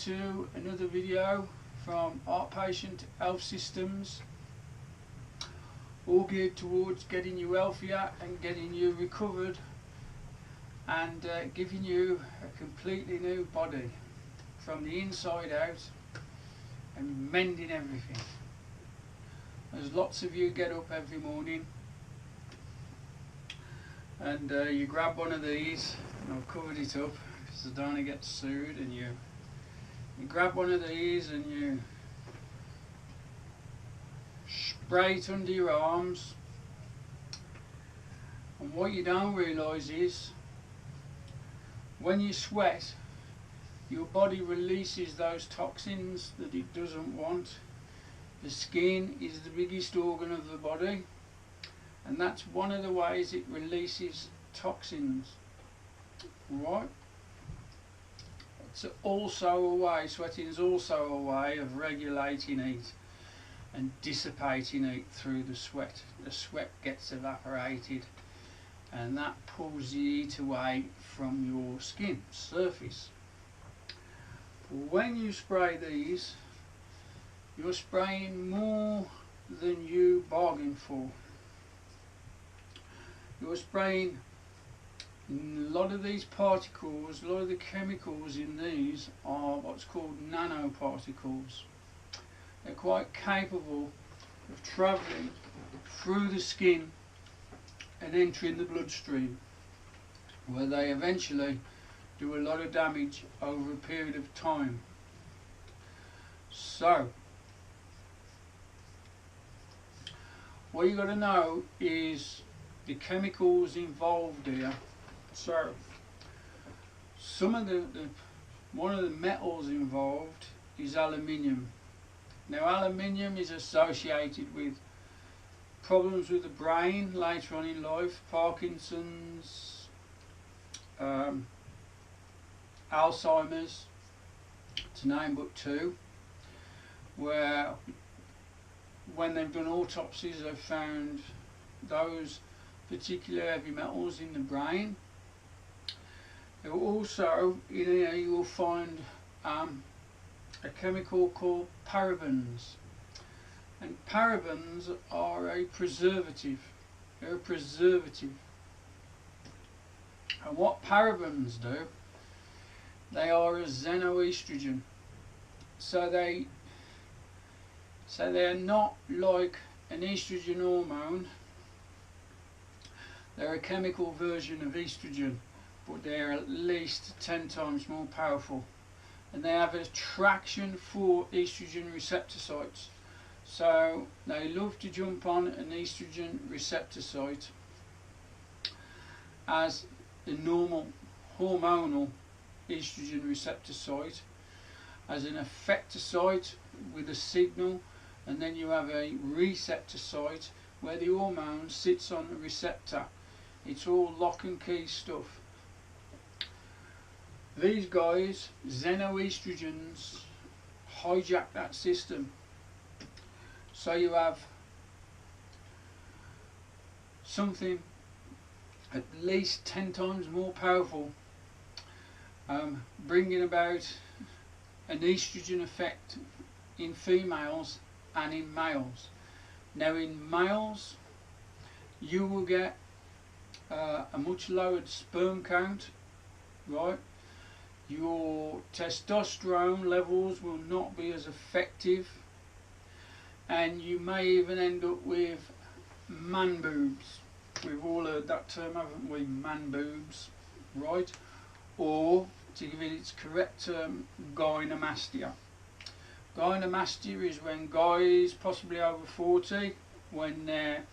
to another video from Outpatient Health Systems, all geared towards getting you healthier and getting you recovered and giving you a completely new body from the inside out and mending everything. There's lots of you get up every morning and you grab one of these, and I've covered it up so I don't get sued, and you grab one of these and you spray it under your arms, and what you don't realise is when you sweat, your body releases those toxins that it doesn't want. The skin is the biggest organ of the body, and that's one of the ways it releases toxins, right? It's also a way, sweating is also a way of regulating heat and dissipating heat through the sweat. The sweat gets evaporated and that pulls the heat away from your skin surface. When you spray these, you're spraying more than you bargained for. You're spraying a lot of these particles, a lot of the chemicals in these are what's called nanoparticles. They're quite capable of travelling through the skin and entering the bloodstream, where they eventually do a lot of damage over a period of time. So, what you got to know is the chemicals involved here. So, some of one of the metals involved is aluminium. Now, aluminium is associated with problems with the brain later on in life, Parkinson's, Alzheimer's, to name but two, where when they've done autopsies they've found those particular heavy metals in the brain. Also in here you will find a chemical called parabens, and parabens are a preservative. They're a preservative, and what parabens do, they are a xenoestrogen. So they're not like an estrogen hormone. They're a chemical version of estrogen, but they're at least 10 times more powerful, and they have attraction for estrogen receptor sites. So they love to jump on an estrogen receptor site as the normal hormonal estrogen receptor site, as an effector site with a signal, and then you have a receptor site where the hormone sits on the receptor. It's all lock and key stuff. These guys, xenoestrogens, hijack that system. So you have something at least 10 times more powerful, bringing about an estrogen effect in females and in males. Now in males you will get a much lowered sperm count, right? Your testosterone levels will not be as effective, and you may even end up with man boobs. We've all heard that term, haven't we? Man boobs, right? Or, to give it its correct term, gynecomastia. Gynecomastia is when guys, possibly over 40, when their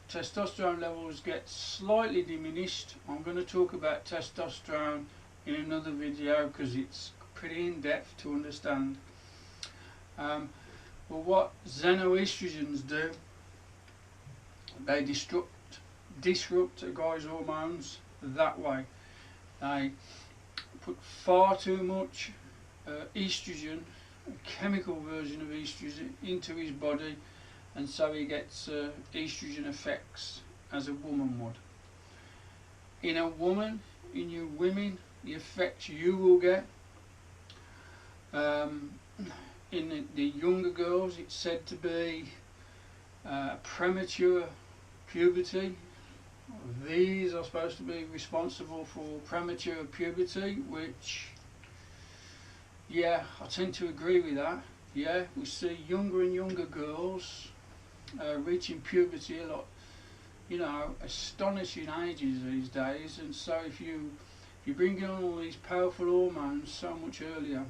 testosterone levels get slightly diminished. I'm going to talk about testosterone in another video because it's pretty in depth to understand. But what xenoestrogens do, they disrupt a guy's hormones that way. They put far too much estrogen, a chemical version of estrogen, into his body, and so he gets estrogen effects as a woman would. In a woman, in you women, the effects you will get Um, in the younger girls, it's said to be premature puberty. These are supposed to be responsible for premature puberty, which, yeah, I tend to agree with that. Yeah, we see younger and younger girls reaching puberty a lot, astonishing ages these days. And so if you bring in all these powerful hormones so much earlier,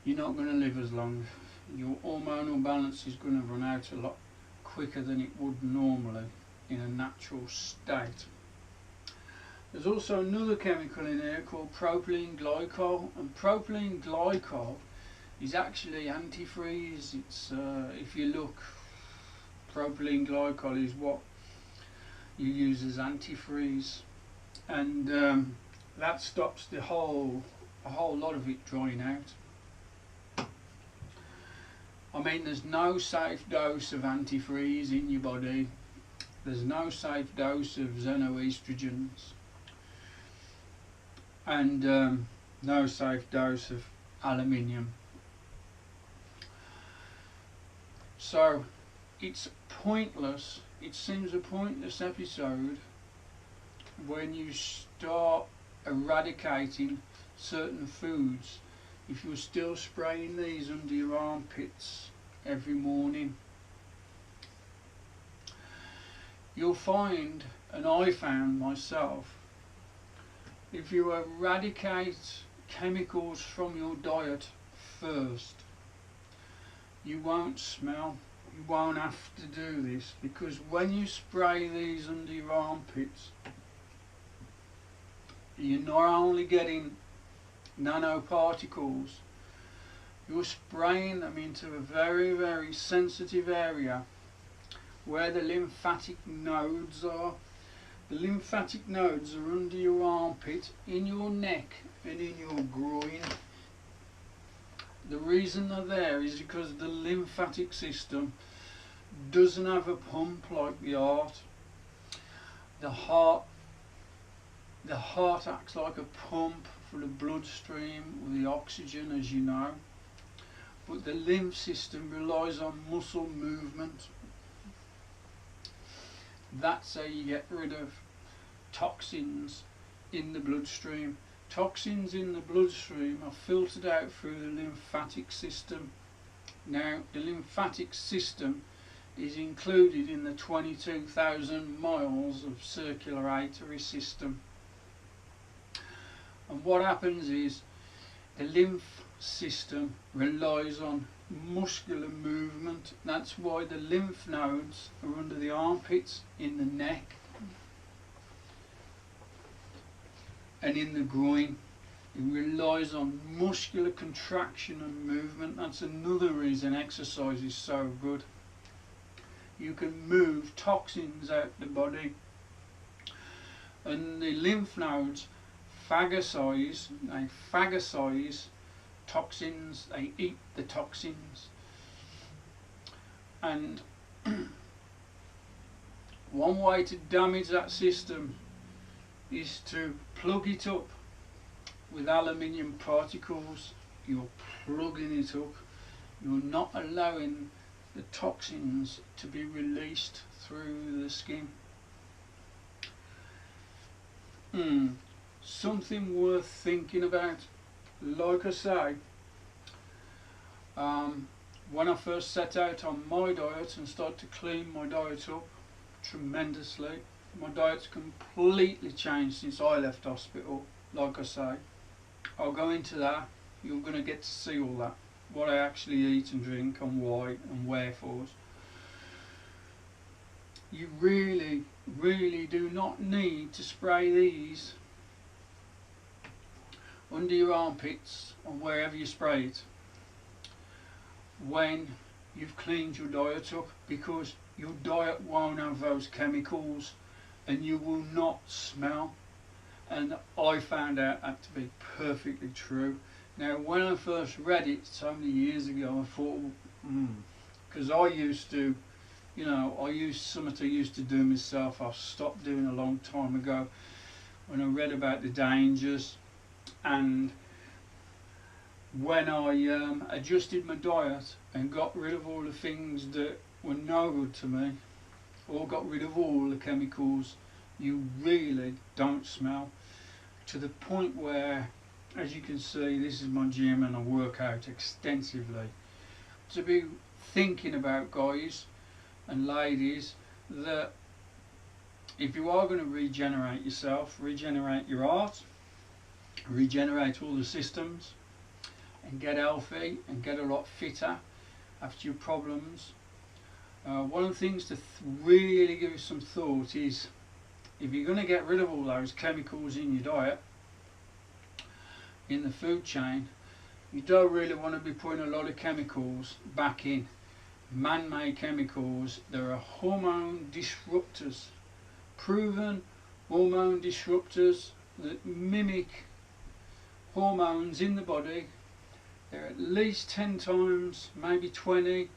you're not going to live as long. Your hormonal balance is going to run out a lot quicker than it would normally in a natural state. There's also another chemical in here called propylene glycol, and propylene glycol is actually antifreeze. It's if you look, propylene glycol is what you use as antifreeze, and that stops a whole lot of it drying out. I mean, there's no safe dose of antifreeze in your body. There's no safe dose of xenoestrogens, and no safe dose of aluminium. So it's pointless. It seems a pointless episode when you start eradicating certain foods if you're still spraying these under your armpits every morning. You'll find, and I found myself, if you eradicate chemicals from your diet first, you won't smell. You won't have to do this, because when you spray these under your armpits, you're not only getting nanoparticles, you're spraying them into a very, very sensitive area where the lymphatic nodes are. The lymphatic nodes are under your armpit, in your neck and in your groin. The reason they're there is because the lymphatic system doesn't have a pump like the heart. The heart acts like a pump for the bloodstream with the oxygen, as you know, but the lymph system relies on muscle movement. That's how you get rid of toxins in the bloodstream. Toxins in the bloodstream are filtered out through the lymphatic system. Now, the lymphatic system is included in the 22,000 miles of circulatory system. And what happens is the lymph system relies on muscular movement. That's why the lymph nodes are under the armpits, in the neck and in the groin. It relies on muscular contraction and movement. That's another reason exercise is so good. You can move toxins out the body, and the lymph nodes phagocyze toxins. They eat the toxins, and one way to damage that system is to plug it up with aluminium particles. You're plugging it up. You're not allowing the toxins to be released through the skin. Something worth thinking about. Like I say, when I first set out on my diet and started to clean my diet up tremendously, my diet's completely changed since I left hospital. Like I say, I'll go into that. You're going to get to see all that, what I actually eat and drink and why and wherefores. You really, really do not need to spray these under your armpits or wherever you spray it when you've cleaned your diet up, because your diet won't have those chemicals and you will not smell. And I found out that to be perfectly true. Now, when I first read it so many years ago, I thought, because I used to, I used something I used to do myself. I stopped doing a long time ago when I read about the dangers, and when I adjusted my diet and got rid of all the things that were no good to me, or got rid of all the chemicals you really don't smell, to the point where, as you can see, this is my gym and I work out extensively. To be thinking about, guys and ladies, that if you are going to regenerate yourself, regenerate your heart, regenerate all the systems, and get healthy and get a lot fitter after your problems, one of the things to really give some thought is, if you're going to get rid of all those chemicals in your diet, in the food chain, you don't really want to be putting a lot of chemicals back in. Man-made chemicals, there are hormone disruptors, proven hormone disruptors that mimic hormones in the body. They're at least 10 times, maybe 20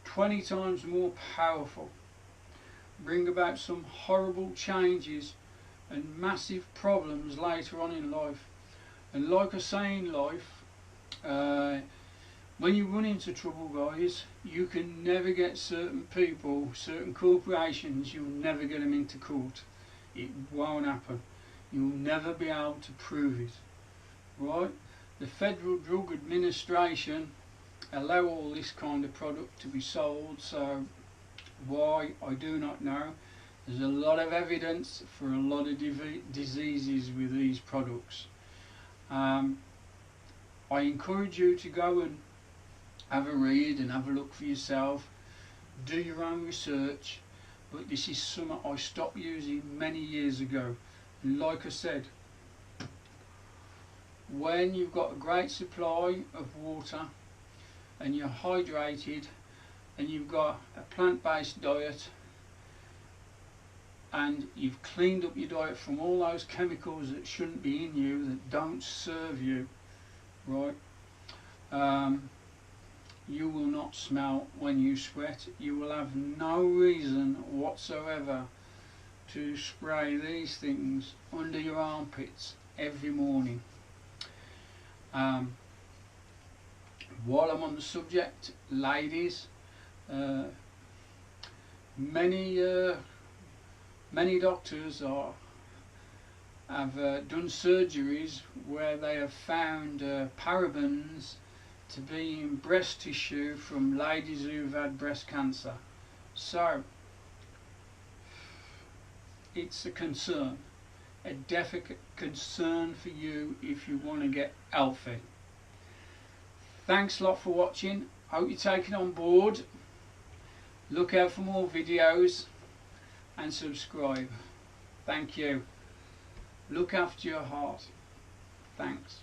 times more powerful. Bring about some horrible changes and massive problems later on in life. And like I say in life, when you run into trouble, guys, you can never get certain people, certain corporations, you'll never get them into court. It won't happen. You'll never be able to prove it. Right? The Federal Drug Administration allow all this kind of product to be sold, so why, I do not know. There's a lot of evidence for a lot of diseases with these products. I encourage you to go and have a read and have a look for yourself, do your own research, but this is something I stopped using many years ago. And like I said, when you've got a great supply of water and you're hydrated and you've got a plant-based diet and you've cleaned up your diet from all those chemicals that shouldn't be in you, that don't serve you, right, you will not smell when you sweat. You will have no reason whatsoever to spray these things under your armpits every morning. While I'm on the subject, ladies, many doctors have done surgeries where they have found parabens to be in breast tissue from ladies who've had breast cancer. So it's a concern, a definite concern for you if you want to get healthy. Thanks a lot for watching. Hope you're taking on board. Look out for more videos and subscribe. Thank you. Look after your heart. Thanks.